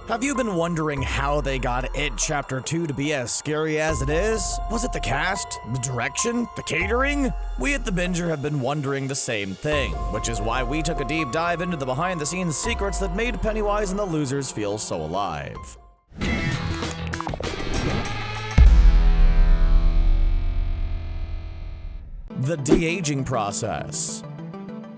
Have you been wondering how they got It Chapter 2 to be as scary as it is? Was it the cast? The direction? The catering? We at The Binger have been wondering the same thing, which is why we took a deep dive into the behind-the-scenes secrets that made Pennywise and the losers feel so alive. The de-aging process.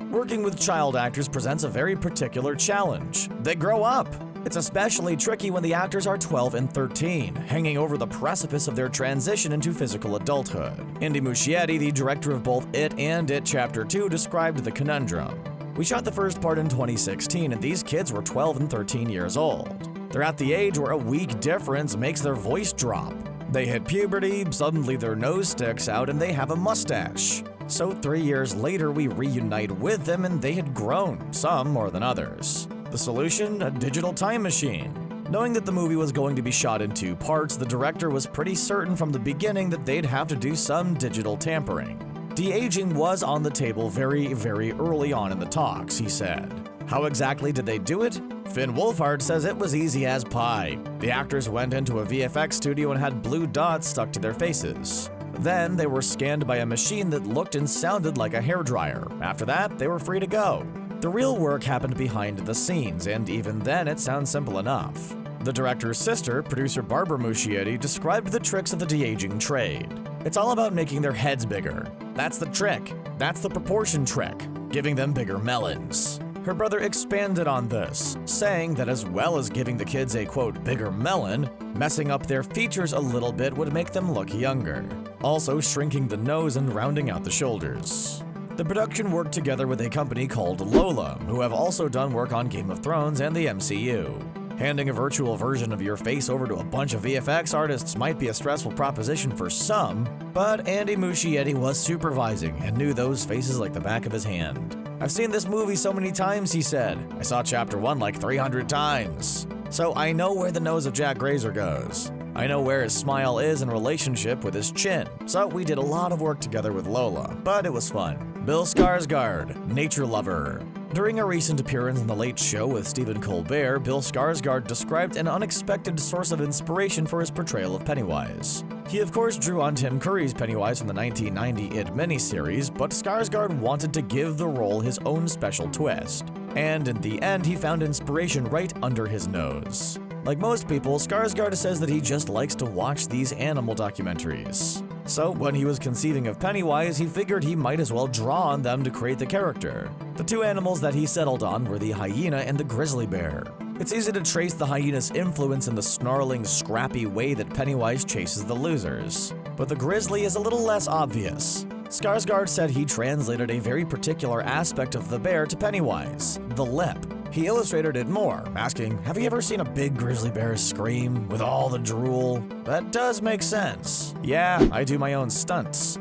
Working with child actors presents a very particular challenge. They grow up. It's especially tricky when the actors are 12 and 13, hanging over the precipice of their transition into physical adulthood. Andy Muschietti, the director of both It and It Chapter 2, described the conundrum. We shot the first part in 2016, and these kids were 12 and 13 years old. They're at the age where a week difference makes their voice drop. They hit puberty, suddenly their nose sticks out, and they have a mustache. So 3 years later, we reunite with them, and they had grown, some more than others. The solution? A digital time machine. Knowing that the movie was going to be shot in 2 parts, the director was pretty certain from the beginning that they'd have to do some digital tampering. De-aging was on the table very, very early on in the talks, he said. How exactly did they do it? Finn Wolfhard says it was easy as pie. The actors went into a VFX studio and had blue dots stuck to their faces. Then they were scanned by a machine that looked and sounded like a hairdryer. After that, they were free to go. The real work happened behind the scenes, and even then it sounds simple enough. The director's sister, producer Barbara Muschietti, described the tricks of the de-aging trade. It's all about making their heads bigger. That's the trick. That's the proportion trick, giving them bigger melons. Her brother expanded on this, saying that as well as giving the kids a quote bigger melon, messing up their features a little bit would make them look younger. Also shrinking the nose and rounding out the shoulders. The production worked together with a company called Lola, who have also done work on Game of Thrones and the MCU. Handing a virtual version of your face over to a bunch of VFX artists might be a stressful proposition for some, but Andy Muschietti was supervising and knew those faces like the back of his hand. I've seen this movie so many times, he said. I saw Chapter 1 like 300 times. So I know where the nose of Jack Grazer goes. I know where his smile is in relationship with his chin. So we did a lot of work together with Lola, but it was fun. Bill Skarsgård, nature lover. During a recent appearance on The Late Show with Stephen Colbert, Bill Skarsgård described an unexpected source of inspiration for his portrayal of Pennywise. He of course drew on Tim Curry's Pennywise from the 1990 It miniseries, but Skarsgård wanted to give the role his own special twist. And in the end, he found inspiration right under his nose. Like most people, Skarsgård says that he just likes to watch these animal documentaries. So when he was conceiving of Pennywise, he figured he might as well draw on them to create the character. The 2 animals that he settled on were the hyena and the grizzly bear. It's easy to trace the hyena's influence in the snarling, scrappy way that Pennywise chases the losers. But the grizzly is a little less obvious. Skarsgård said he translated a very particular aspect of the bear to Pennywise, the lip. He illustrated it more, asking, have you ever seen a big grizzly bear scream with all the drool? That does make sense. Yeah, I do my own stunts.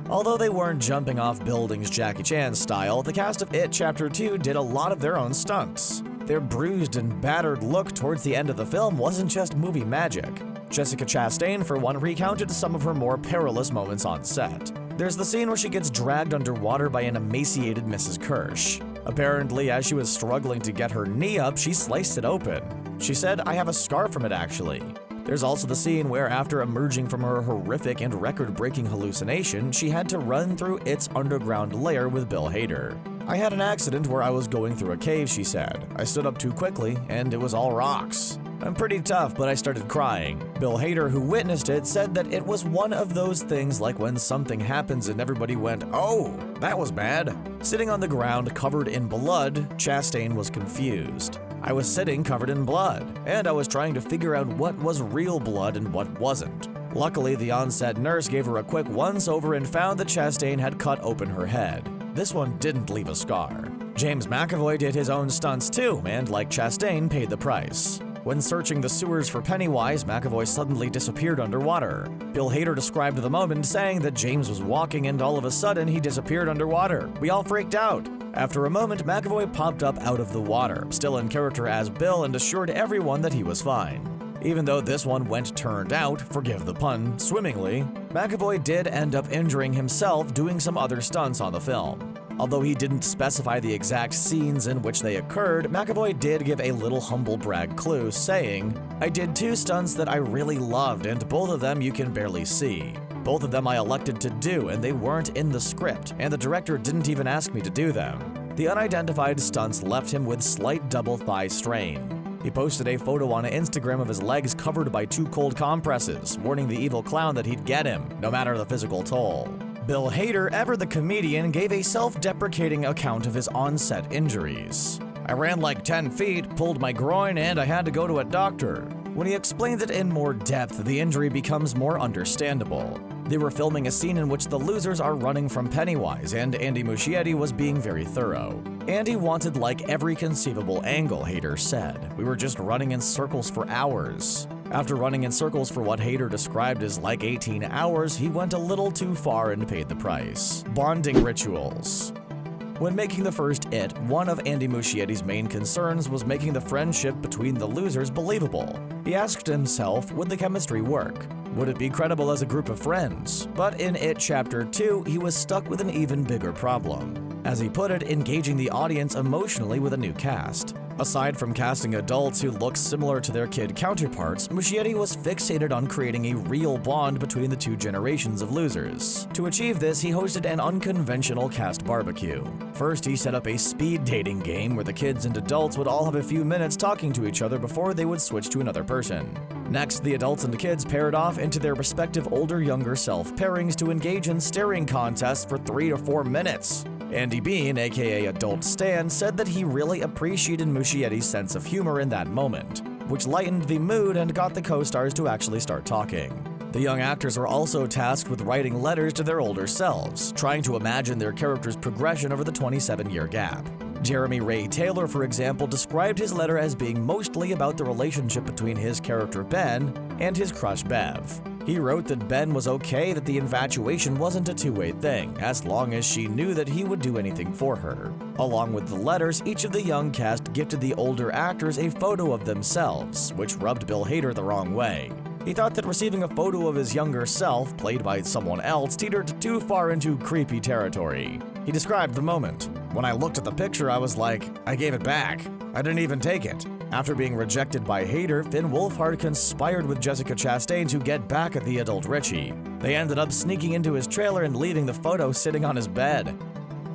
Although they weren't jumping off buildings Jackie Chan style, the cast of It Chapter 2 did a lot of their own stunts. Their bruised and battered look towards the end of the film wasn't just movie magic. Jessica Chastain, for one, recounted some of her more perilous moments on set. There's the scene where she gets dragged underwater by an emaciated Mrs. Kirsch. Apparently, as she was struggling to get her knee up, she sliced it open. She said, I have a scar from it actually. There's also the scene where after emerging from her horrific and record-breaking hallucination, she had to run through its underground lair with Bill Hader. I had an accident where I was going through a cave, she said. I stood up too quickly, and it was all rocks. I'm pretty tough, but I started crying. Bill Hader, who witnessed it, said that it was one of those things like when something happens and everybody went, oh, that was bad. Sitting on the ground covered in blood, Chastain was confused. I was sitting covered in blood, and I was trying to figure out what was real blood and what wasn't. Luckily, the on-set nurse gave her a quick once-over and found that Chastain had cut open her head. This one didn't leave a scar. James McAvoy did his own stunts too, and like Chastain, paid the price. When searching the sewers for Pennywise, McAvoy suddenly disappeared underwater. Bill Hader described the moment, saying that James was walking and all of a sudden he disappeared underwater. We all freaked out. After a moment, McAvoy popped up out of the water, still in character as Bill, and assured everyone that he was fine. Even though this one turned out, forgive the pun, swimmingly, McAvoy did end up injuring himself doing some other stunts on the film. Although he didn't specify the exact scenes in which they occurred, McAvoy did give a little humble brag clue, saying, "I did 2 stunts that I really loved, and both of them you can barely see. Both of them I elected to do, and they weren't in the script, and the director didn't even ask me to do them." The unidentified stunts left him with slight double thigh strain. He posted a photo on Instagram of his legs covered by 2 cold compresses, warning the evil clown that he'd get him, no matter the physical toll. Bill Hader, ever the comedian, gave a self-deprecating account of his on-set injuries. "I ran like 10 feet, pulled my groin, and I had to go to a doctor." When he explains it in more depth, the injury becomes more understandable. They were filming a scene in which the losers are running from Pennywise, and Andy Muschietti was being very thorough. Andy wanted like every conceivable angle, Hader said. "We were just running in circles for hours." After running in circles for what Hader described as like 18 hours, he went a little too far and paid the price. Bonding rituals. When making the first It, one of Andy Muschietti's main concerns was making the friendship between the losers believable. He asked himself, would the chemistry work? Would it be credible as a group of friends? But in It Chapter 2, he was stuck with an even bigger problem. As he put it, engaging the audience emotionally with a new cast. Aside from casting adults who look similar to their kid counterparts, Muschietti was fixated on creating a real bond between the 2 generations of losers. To achieve this, he hosted an unconventional cast barbecue. First, he set up a speed dating game where the kids and adults would all have a few minutes talking to each other before they would switch to another person. Next, the adults and the kids paired off into their respective older-younger self pairings to engage in staring contests for 3 to 4 minutes. Andy Bean, aka Adult Stan, said that he really appreciated Muschietti's sense of humor in that moment, which lightened the mood and got the co-stars to actually start talking. The young actors were also tasked with writing letters to their older selves, trying to imagine their characters' progression over the 27-year gap. Jeremy Ray Taylor, for example, described his letter as being mostly about the relationship between his character Ben and his crush Bev. He wrote that Ben was okay that the infatuation wasn't a two-way thing, as long as she knew that he would do anything for her. Along with the letters, each of the young cast gifted the older actors a photo of themselves, which rubbed Bill Hader the wrong way. He thought that receiving a photo of his younger self, played by someone else, teetered too far into creepy territory. He described the moment. "When I looked at the picture, I was like, I gave it back. I didn't even take it." After being rejected by Hader, Finn Wolfhard conspired with Jessica Chastain to get back at the adult Richie. They ended up sneaking into his trailer and leaving the photo sitting on his bed.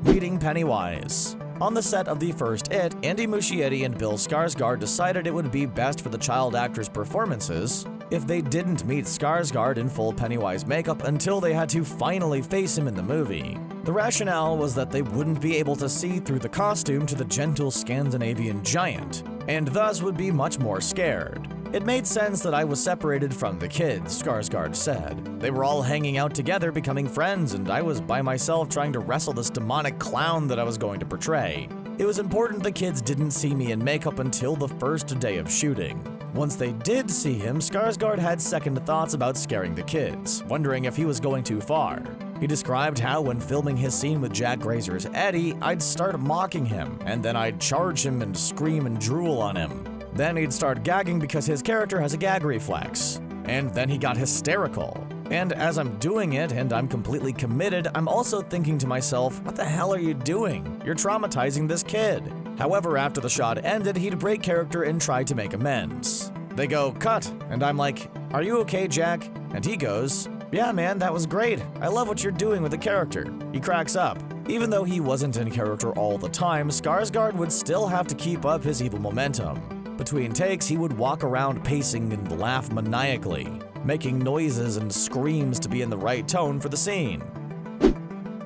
Meeting Pennywise. On the set of the first It, Andy Muschietti and Bill Skarsgård decided it would be best for the child actors' performances if they didn't meet Skarsgård in full Pennywise makeup until they had to finally face him in the movie. The rationale was that they wouldn't be able to see through the costume to the gentle Scandinavian giant, and thus would be much more scared. "It made sense that I was separated from the kids," Skarsgård said. "They were all hanging out together, becoming friends, and I was by myself trying to wrestle this demonic clown that I was going to portray. It was important the kids didn't see me in makeup until the first day of shooting. Once they did see him, Skarsgård had second thoughts about scaring the kids, wondering if he was going too far. He described how when filming his scene with Jack Grazer's Eddie, I'd start mocking him, and then I'd charge him and scream and drool on him. Then he'd start gagging because his character has a gag reflex. And then he got hysterical. And as I'm doing it and I'm completely committed, I'm also thinking to myself, what the hell are you doing? You're traumatizing this kid." However, after the shot ended, he'd break character and try to make amends. They go, "Cut," and I'm like, "Are you okay, Jack?" And he goes, "Yeah, man, that was great. I love what you're doing with the character." He cracks up. Even though he wasn't in character all the time, Skarsgård would still have to keep up his evil momentum. Between takes, he would walk around pacing and laugh maniacally, making noises and screams to be in the right tone for the scene.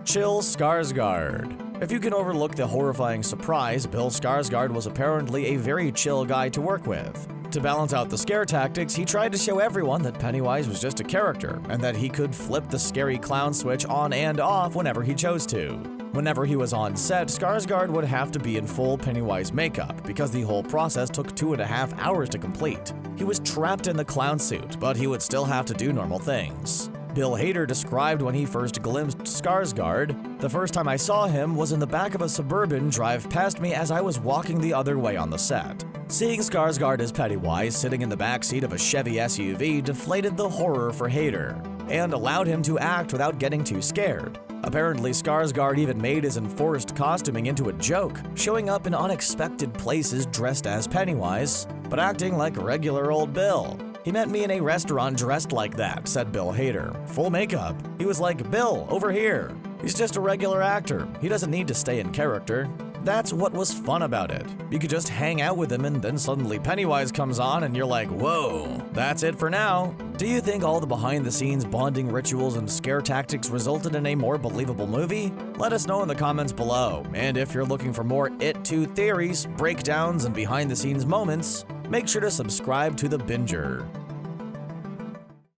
Chill Skarsgård. If you can overlook the horrifying surprise, Bill Skarsgård was apparently a very chill guy to work with. To balance out the scare tactics, he tried to show everyone that Pennywise was just a character, and that he could flip the scary clown switch on and off whenever he chose to. Whenever he was on set, Skarsgård would have to be in full Pennywise makeup, because the whole process took 2.5 hours to complete. He was trapped in the clown suit, but he would still have to do normal things. Bill Hader described when he first glimpsed Skarsgård, "The first time I saw him was in the back of a Suburban drive past me as I was walking the other way on the set. Seeing Skarsgård as Pennywise sitting in the backseat of a Chevy SUV deflated the horror for Hader, and allowed him to act without getting too scared. Apparently, Skarsgård even made his enforced costuming into a joke, showing up in unexpected places dressed as Pennywise, but acting like regular old Bill. "He met me in a restaurant dressed like that," said Bill Hader. "Full makeup. He was like, 'Bill, over here.' He's just a regular actor. He doesn't need to stay in character." That's what was fun about it. You could just hang out with him and then suddenly Pennywise comes on and you're like, whoa, that's it for now. Do you think all the behind-the-scenes bonding rituals and scare tactics resulted in a more believable movie? Let us know in the comments below. And if you're looking for more It 2 theories, breakdowns, and behind-the-scenes moments, make sure to subscribe to The Binger.